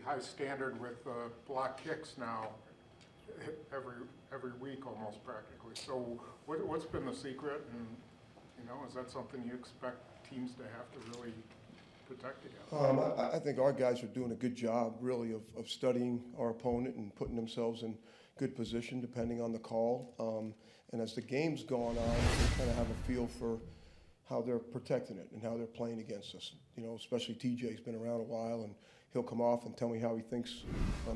high standard with block kicks now every week almost practically. So what's been the secret, and is that something you expect teams to have to really protect against? I think our guys are doing a good job really of studying our opponent and putting themselves in good position depending on the call. And as the game's gone on, they kind of have a feel for how they're protecting it and how they're playing against us. Especially TJ's been around a while, and he'll come off and tell me how he thinks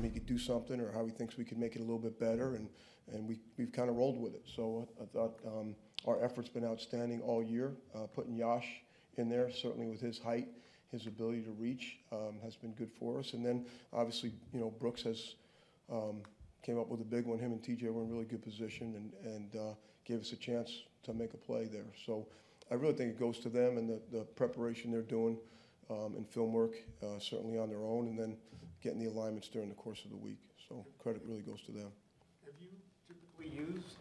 he could do something or how he thinks we can make it a little bit better, and we've kind of rolled with it. So I thought our effort's been outstanding all year. Putting Yash in there, certainly with his height, his ability to reach, has been good for us. And then obviously, Brooks has came up with a big one. Him and TJ were in really good position and gave us a chance to make a play there. So I really think it goes to them and the preparation they're doing in film work, certainly on their own, and then getting the alignments during the course of the week. So credit really goes to them. Have you typically used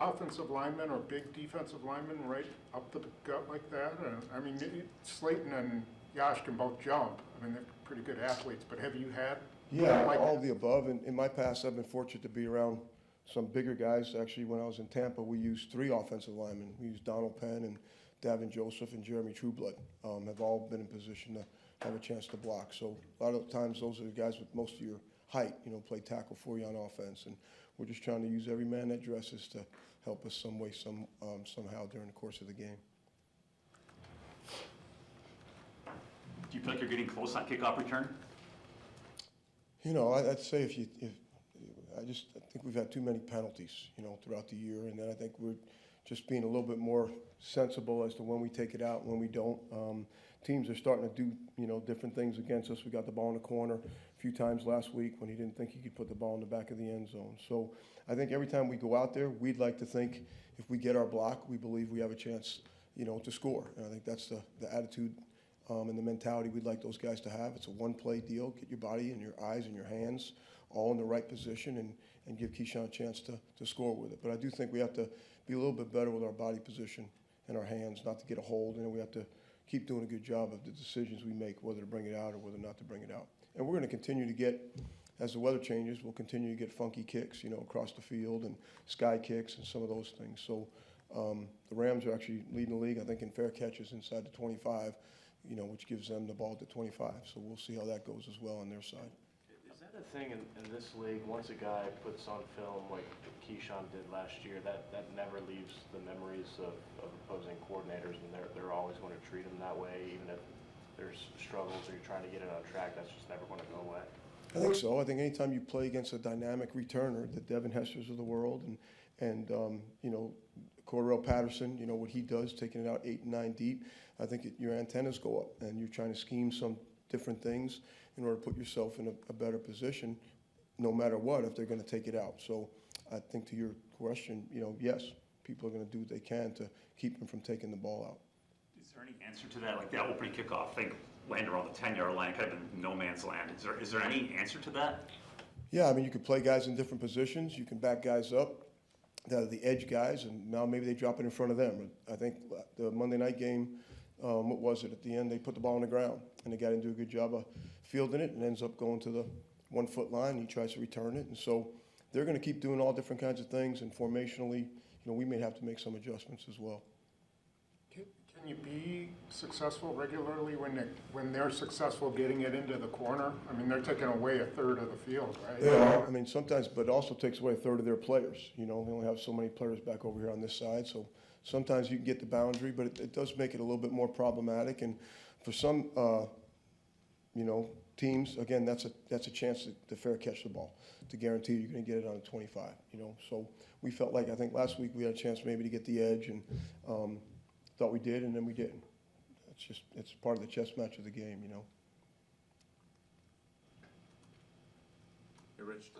offensive linemen or big defensive linemen right up the gut like that? Slaton and Yash can both jump. They're pretty good athletes, but have you had? Yeah, all of the above. In my past, I've been fortunate to be around some bigger guys. Actually, when I was in Tampa, we used 3 offensive linemen. We used Donald Penn and Davin Joseph and Jeremy Trueblood. Have all been in position to have a chance to block. So a lot of times, those are the guys with most of your height, play tackle for you on offense. And we're just trying to use every man that dresses to help us some way, somehow during the course of the game. Do you feel like you're getting close on kickoff return? I'd say I think we've had too many penalties, throughout the year, and then I think we're just being a little bit more sensible as to when we take it out and when we don't. Teams are starting to do, different things against us. We got the ball in the corner a few times last week when he didn't think he could put the ball in the back of the end zone. So I think every time we go out there, we'd like to think if we get our block, we believe we have a chance, to score. And I think that's the attitude and the mentality we'd like those guys to have. It's a one-play deal. Get your body and your eyes and your hands all in the right position and give Keyshawn a chance to score with it. But I do think we have to be a little bit better with our body position and our hands, not to get a hold. And we have to keep doing a good job of the decisions we make, whether to bring it out or whether not to bring it out. And we're going to continue to get, as the weather changes, we'll continue to get funky kicks, across the field and sky kicks and some of those things. So the Rams are actually leading the league, I think, in fair catches inside the 25, which gives them the ball at the 25. So we'll see how that goes as well on their side. Is that a thing in this league? Once a guy puts on film like Keyshawn did last year, that never leaves the memories of opposing coordinators, and they're always going to treat him that way, even if there's struggles or you're trying to get it on track. That's just never going to go away. I think so. I think anytime you play against a dynamic returner, the Devin Hesters of the world, and Cordell Patterson, what he does, taking it out 8 and 9 deep, I think your antennas go up, and you're trying to scheme some different things in order to put yourself in a better position, no matter what, if they're going to take it out. So I think to your question, yes, people are going to do what they can to keep them from taking the ball out. Is there any answer to that? Like that opening kickoff, I think land around the 10-yard line, kind of in no man's land. Is there any answer to that? Yeah, you could play guys in different positions. You can back guys up that are the edge guys, and now maybe they drop it in front of them. I think the Monday night game, what was it? At the end, they put the ball on the ground, and the guy didn't do a good job of fielding it and ends up going to the 1-foot line. He tries to return it. And so they're going to keep doing all different kinds of things, and formationally, we may have to make some adjustments as well. Can you be successful regularly when they're successful getting it into the corner? They're taking away a third of the field, right? Yeah, sometimes, but it also takes away a third of their players. They only have so many players back over here on this side, so sometimes you can get the boundary, but it does make it a little bit more problematic. And for some, teams, again, that's a chance to fair catch the ball, to guarantee you're going to get it on a 25. So we felt like, I think last week we had a chance maybe to get the edge, and thought we did, and then we didn't. It's part of the chess match of the game, Hey, Rich,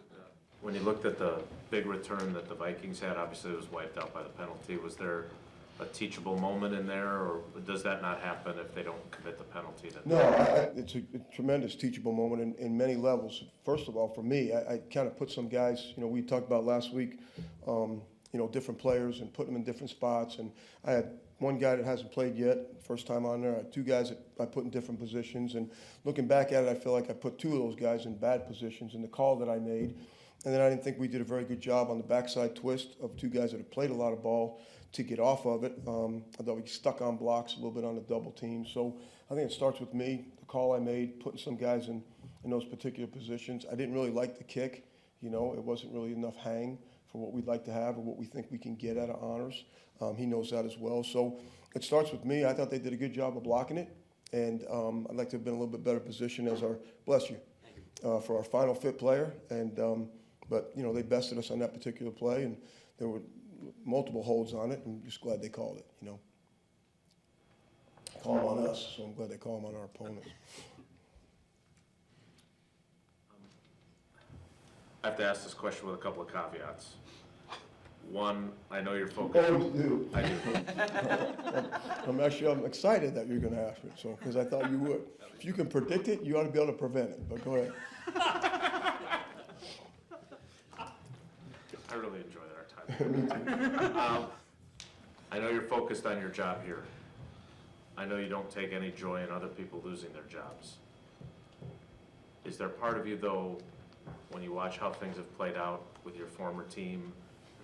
when you looked at the big return that the Vikings had, obviously it was wiped out by the penalty. Was there a teachable moment in there, or does that not happen if they don't commit the penalty? It's a tremendous teachable moment in many levels. First of all, for me, I kind of put some guys, we talked about last week, different players and put them in different spots, and I had one guy that hasn't played yet, first time on there. I had 2 guys that I put in different positions. And looking back at it, I feel like I put 2 of those guys in bad positions in the call that I made. And then I didn't think we did a very good job on the backside twist of 2 guys that have played a lot of ball to get off of it. I thought we stuck on blocks a little bit on the double team. So I think it starts with me, the call I made, putting some guys in those particular positions. I didn't really like the kick. It wasn't really enough hang for what we'd like to have or what we think we can get out of honors. He knows that as well. So it starts with me. I thought they did a good job of blocking it. And I'd like to have been in a little bit better position as our, bless you, for our final fit player. And but, they bested us on that particular play. And there were multiple holds on it. I'm just glad they called it, Call them on us, so I'm glad they call them on our opponents. I have to ask this question with a couple of caveats. One, I know you're focused. Oh, you do. I do. I'm excited that you're going to ask me, so, because I thought you would. If you can predict it, you ought to be able to prevent it, but go ahead. I really enjoyed our time. I know you're focused on your job here. I know you don't take any joy in other people losing their jobs. Is there part of you, though, when you watch how things have played out with your former team,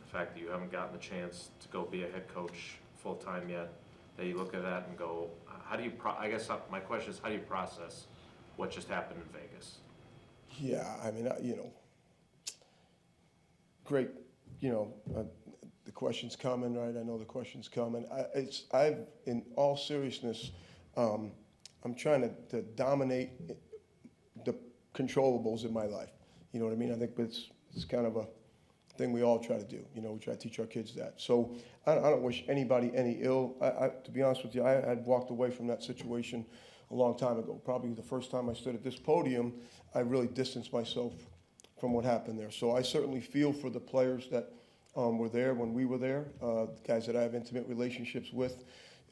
the fact that you haven't gotten the chance to go be a head coach full-time yet, that you look at that and go, how do you, I guess my question is, how do you process what just happened in Vegas? Yeah, I mean, great, the question's coming, right? I know the question's coming. In all seriousness, I'm trying to dominate the controllables in my life. You know what I mean? I think it's kind of a thing we all try to do. We try to teach our kids that. So I don't wish anybody any ill. To be honest with you, I had walked away from that situation a long time ago. Probably the first time I stood at this podium, I really distanced myself from what happened there. So I certainly feel for the players that were there when we were there, guys that I have intimate relationships with,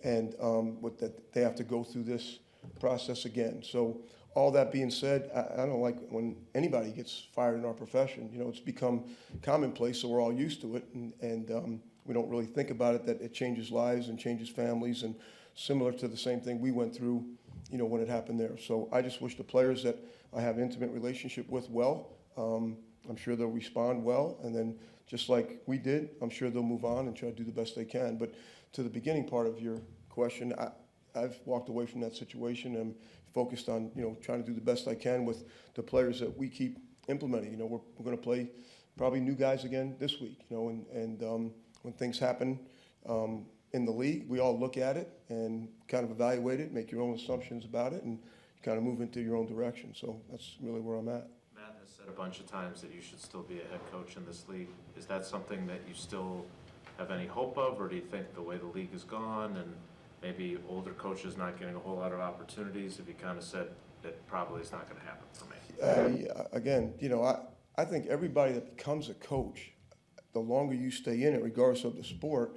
and with that they have to go through this process again. So all that being said, I don't like when anybody gets fired in our profession. It's become commonplace, so we're all used to it, and we don't really think about it, that it changes lives and changes families, and similar to the same thing we went through, when it happened there. So I just wish the players that I have an intimate relationship with well. I'm sure they'll respond well, and then just like we did, I'm sure they'll move on and try to do the best they can. But to the beginning part of your question, I've walked away from that situation and focused on, trying to do the best I can with the players that we keep implementing. We're going to play probably new guys again this week, and when things happen in the league, we all look at it and kind of evaluate it, make your own assumptions about it, and kind of move into your own direction. So that's really where I'm at. Matt has said a bunch of times that you should still be a head coach in this league. Is that something that you still have any hope of, or do you think the way the league has gone and maybe older coaches not getting a whole lot of opportunities, have you kind of said that probably is not going to happen for me? Yeah, again, I think everybody that becomes a coach, the longer you stay in it, regardless of the sport,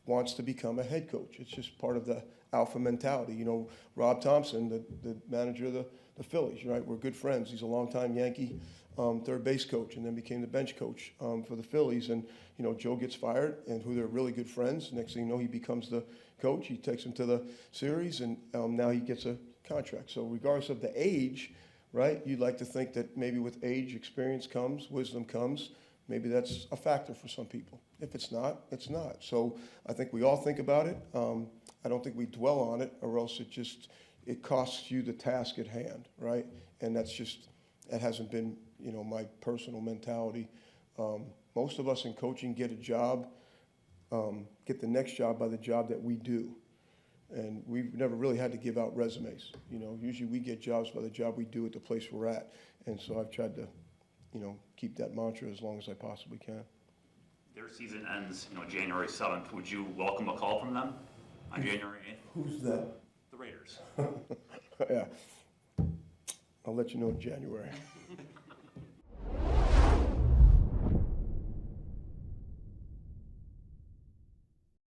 wants to become a head coach. It's just part of the alpha mentality. Rob Thompson, the manager of the Phillies, right? We're good friends. He's a longtime Yankee third base coach, and then became the bench coach for the Phillies. And, Joe gets fired, and who they're really good friends. Next thing you know, he becomes the coach. He takes him to the series, and now he gets a contract. So regardless of the age, right, you'd like to think that maybe with age, experience comes, wisdom comes. Maybe that's a factor for some people. If it's not, it's not. So I think we all think about it. I don't think we dwell on it, or else it costs you the task at hand, right? And that hasn't been, my personal mentality. Most of us in coaching get a job, get the next job by the job that we do. And we've never really had to give out resumes. Usually we get jobs by the job we do at the place we're at. And so I've tried to, keep that mantra as long as I possibly can. Their season ends, January 7th. Would you welcome a call from them on January 8th? Who's that? The Raiders. Yeah. I'll let you know in January.